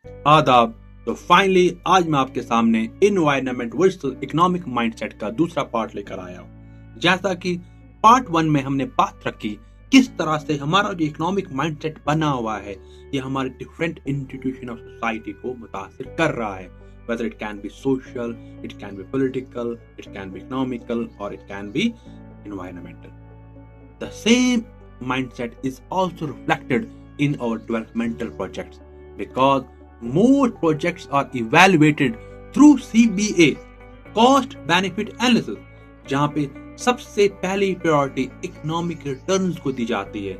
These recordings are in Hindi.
आदाब। तो फाइनली आज मैं आपके सामने इन्वायरमेंट वर्सेस इकोनॉमिक माइंडसेट का दूसरा पार्ट लेकर आया हूँ। जैसा कि पार्ट 1 में हमने बात रखी किस तरह से हमारा जो इकोनॉमिक माइंडसेट बना हुआ है ये हमारे डिफरेंट इंस्टीट्यूशन ऑफ सोसाइटी को मुतासिर कर रहा है, whether it can be social, it can be political, it can be economical, or it can be environmental. The same mindset is also reflected in our developmental projects because most projects are evaluated through CBA, cost benefit analysis, जहां पे सबसे पहली प्रायोरिटी इकोनॉमिक रिटर्न्स को दी जाती है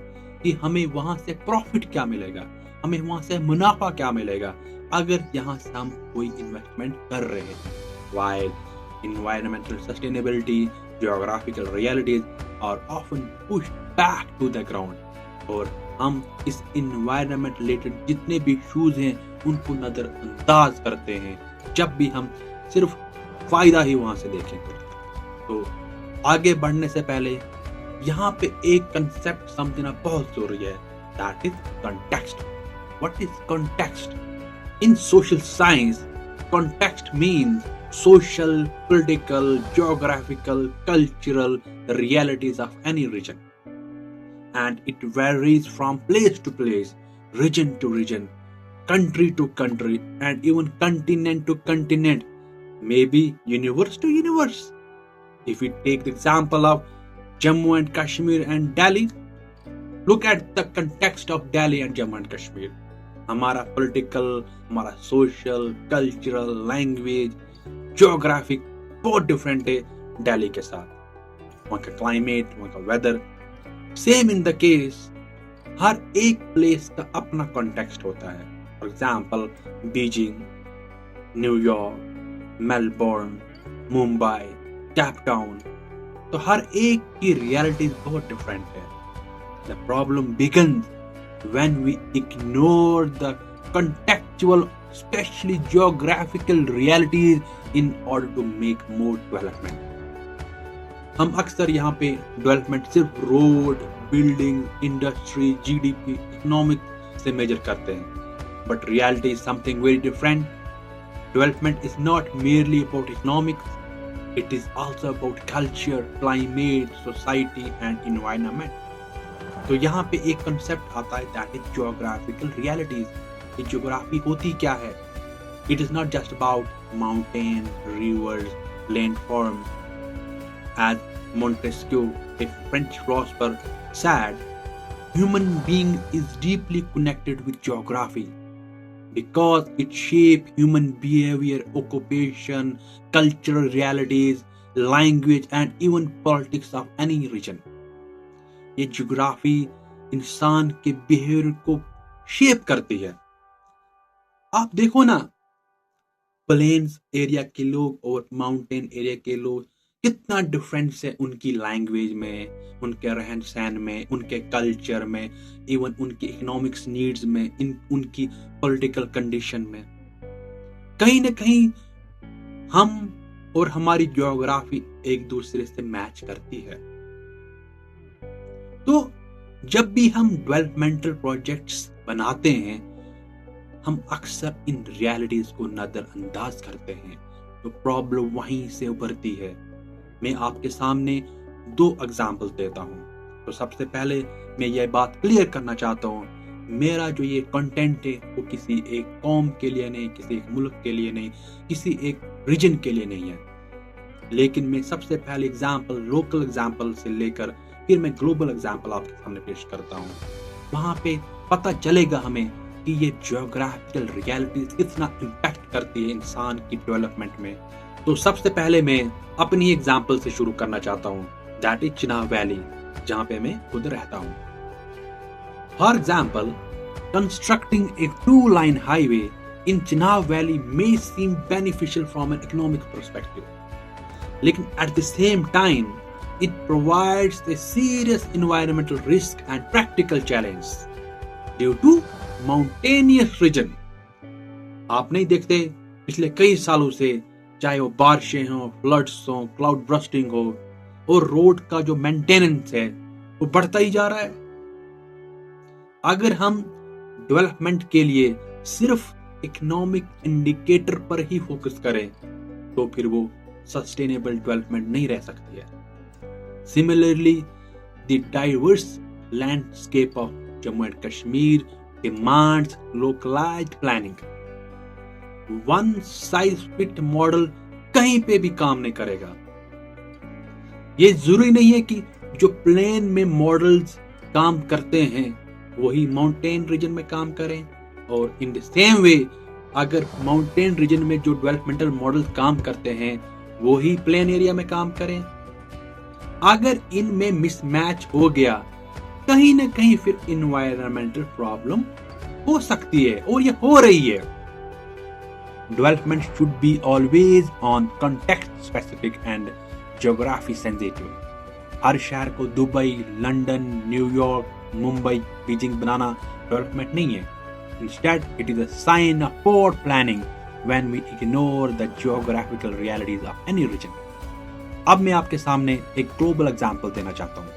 कि हमें वहां से प्रॉफिट क्या मिलेगा, हमें वहां से मुनाफा क्या मिलेगा अगर यहां से हम कोई इन्वेस्टमेंट कर रहे हैं। While environmental sustainability, geographical realities are often pushed back to the ground और हम इस environment related जितने भी इश्यूज हैं उनको नजरअंदाज करते हैं जब भी हम सिर्फ फायदा ही वहां से देखेंगे। तो आगे बढ़ने से पहले यहाँ पे एक कंसेप्ट समझना बहुत जरूरी है, that is context. What is context? In social science context means social, political, geographical, cultural realities of any region. And it varies from place to place, region to region, country to country, and even continent to continent, maybe universe to universe. If we take the example of Jammu and Kashmir and Delhi, look at the context of Delhi and Jammu and Kashmir. हमारा political, हमारा social, cultural, language, ज्योग्राफिक बहुत डिफरेंट है दिल्ली के साथ, वहाँ का क्लाइमेट, वहाँ का weather. Same in the case हर एक प्लेस का अपना कॉन्टेक्स्ट होता है। For example Beijing, New York, Melbourne, Mumbai, Cape Town, तो हर एक की रियलिटी बहुत डिफरेंट है। The problem begins when we ignore the contextual, especially geographical realities in order to make more development. हम अक्सर यहाँ पे डेवलपमेंट सिर्फ road, building, industry, GDP, economic से मेजर करते हैं, but reality is something very different. Development is not merely about economics, it is also about culture, climate, society and environment. तो यहाँ पे एक कंसेप्ट आता है दैट इज ज्योग्राफिकल रियलिटीज। ये ज्योग्राफी होती क्या है? It is not just about mountain, rivers, landforms. As Montesquieu, a French philosopher, said, human being is deeply connected with geography because it shapes human behavior, occupation, cultural realities, language and even politics of any region. ये ज्योग्राफी इंसान के बिहेवियर को शेप करती है। आप देखो ना, प्लेन्स एरिया के लोग और माउंटेन एरिया के लोग कितना डिफरेंस है उनकी लैंग्वेज में, उनके रहन सहन में, उनके कल्चर में, इवन उनकी इकोनॉमिक्स नीड्स में, उनकी पॉलिटिकल कंडीशन में। कहीं ना कहीं हम और हमारी ज्योग्राफी एक दूसरे से मैच करती है। तो जब भी हम डेवलपमेंटल प्रोजेक्ट्स बनाते हैं हम अक्सर इन रियलिटीज को नजरअंदाज करते हैं, तो प्रॉब्लम वहीं से उभरती है। मैं आपके सामने 2 एग्जाम्पल देता हूँ। तो सबसे पहले मैं ये बात क्लियर करना चाहता हूँ, मेरा जो ये कंटेंट है वो किसी एक कौम के लिए नहीं, किसी एक मुल्क के लिए नहीं, किसी एक रीजन के लिए नहीं है, लेकिन मैं सबसे पहले एग्जाम्पल लोकल एग्जाम्पल से लेकर फिर मैं ग्लोबल एग्जाम्पल आपके सामने पेश करता हूँ। वहां पे पता चलेगा हमें कि ये ज्योग्राफिकल रियलिटी कितना इम्पैक्ट करती है इंसान की डेवलपमेंट में। तो सबसे पहले मैं अपनी एग्जाम्पल से शुरू करना चाहता हूँ, दैट इज चिनाब वैली, जहाँ पे मैं खुद रहता हूँ। For example, constructing A 2-line highway in Chenab valley may seem beneficial from an economic perspective, लेकिन at the same time it provides a serious environmental risk and practical challenge due to mountainous region। आप नहीं देखते पिछले कई सालों से, चाहे वो बारिशें हो, फ्लड्स हो, क्लाउड बर्स्टिंग हो, और रोड का जो मेंटेनेंस है वो बढ़ता ही जा रहा है। अगर हम डेवलपमेंट के लिए सिर्फ इकोनॉमिक इंडिकेटर पर ही फोकस करें तो फिर वो सस्टेनेबल डेवलपमेंट नहीं रह सकती है। Similarly the diverse landscape of Jammu and Kashmir demands localised planning. One size fit model कहीं पे भी काम नहीं करेगा। ये जरूरी नहीं है कि जो प्लेन में मॉडल्स काम करते हैं वही माउंटेन रीजन में काम करें, और इन द सेम वे अगर माउंटेन रीजन में जो डेवलपमेंटल मॉडल्स काम करते हैं वही प्लेन एरिया में काम करें। अगर इनमें मिसमैच हो गया कहीं ना कहीं फिर इन्वायरमेंटल प्रॉब्लम हो सकती है, और ये हो रही है। Development should be always on context specific and geography sensitive. हर शहर को Dubai, London, New York, Mumbai, Beijing बनाना डेवलपमेंट नहीं है। Instead, it is a sign of poor planning when we ignore the geographical realities of any region. अब मैं आपके सामने एक ग्लोबल एग्जाम्पल देना चाहता हूँ।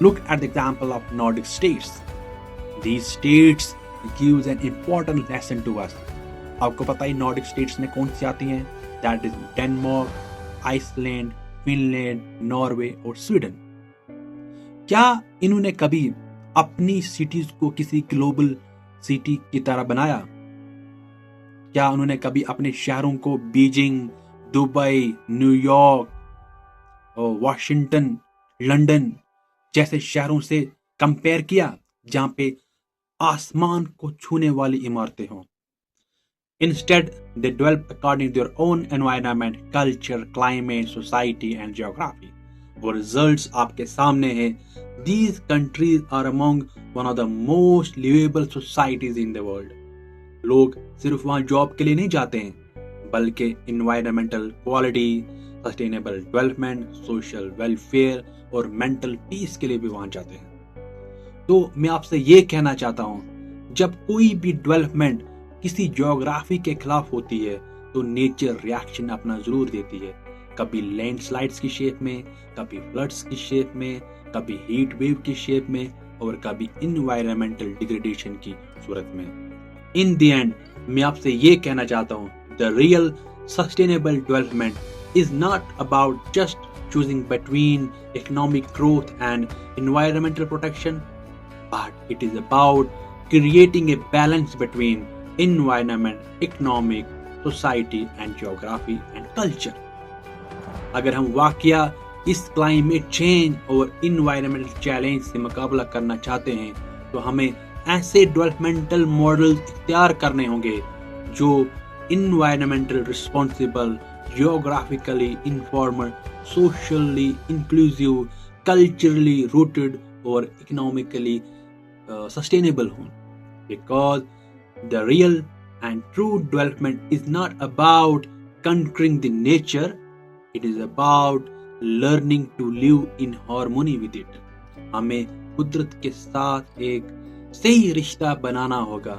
Look at the example of Nordic states. These states gives an important lesson to us. आपको पता है नॉर्डिक स्टेट्स में कौन सी आती हैं? That is Denmark, Iceland, Finland, Norway और स्वीडन। क्या इन्होंने कभी अपनी सिटीज को किसी ग्लोबल सिटी की तरह बनाया? क्या उन्होंने कभी अपने शहरों को बीजिंग, दुबई, न्यूयॉर्क और वॉशिंगटन, लंदन जैसे शहरों से कंपेयर किया जहां पे आसमान को छूने वाली इमारतें हों? Instead, they develop according to their own environment, culture, climate, society and geography. और रिजल्ट्स आपके सामने है। These countries are among one of the most livable societies in the world. लोग सिर्फ वहां जॉब के लिए नहीं जाते हैं बल्कि environmental quality, sustainable development, social welfare और mental peace के लिए भी वहां जाते हैं। तो मैं आपसे ये कहना चाहता हूं, जब कोई भी डेवलपमेंट किसी ज्योग्राफी के खिलाफ होती है तो नेचर रिएक्शन अपना जरूर देती है। कभी लैंडस्लाइड्स की शेप में, कभी फ्लड्स की शेप में, कभी हीट वेव की शेप में और कभी इन्वायरमेंटल डिग्रेडेशन की सूरत में। इन द एंड मैं आपसे ये कहना चाहता हूँ, the real sustainable development is not about just choosing between economic growth and environmental protection, but it is about creating a balance between environment, economic, society and geography and culture. अगर हम वाकया इस क्लाइमेट चेंज और इन्वायरमेंटल चैलेंज से मुकाबला करना चाहते हैं तो हमें ऐसे डेवलपमेंटल मॉडल्स इख्तियार करने होंगे जो environmental responsible, geographically informal, socially inclusive, culturally rooted और इकोनॉमिकली सस्टेनेबल हों। Because the real and true development is not about conquering the nature, it is about learning to live in harmony with it. हमें कुदरत के साथ एक सही रिश्ता बनाना होगा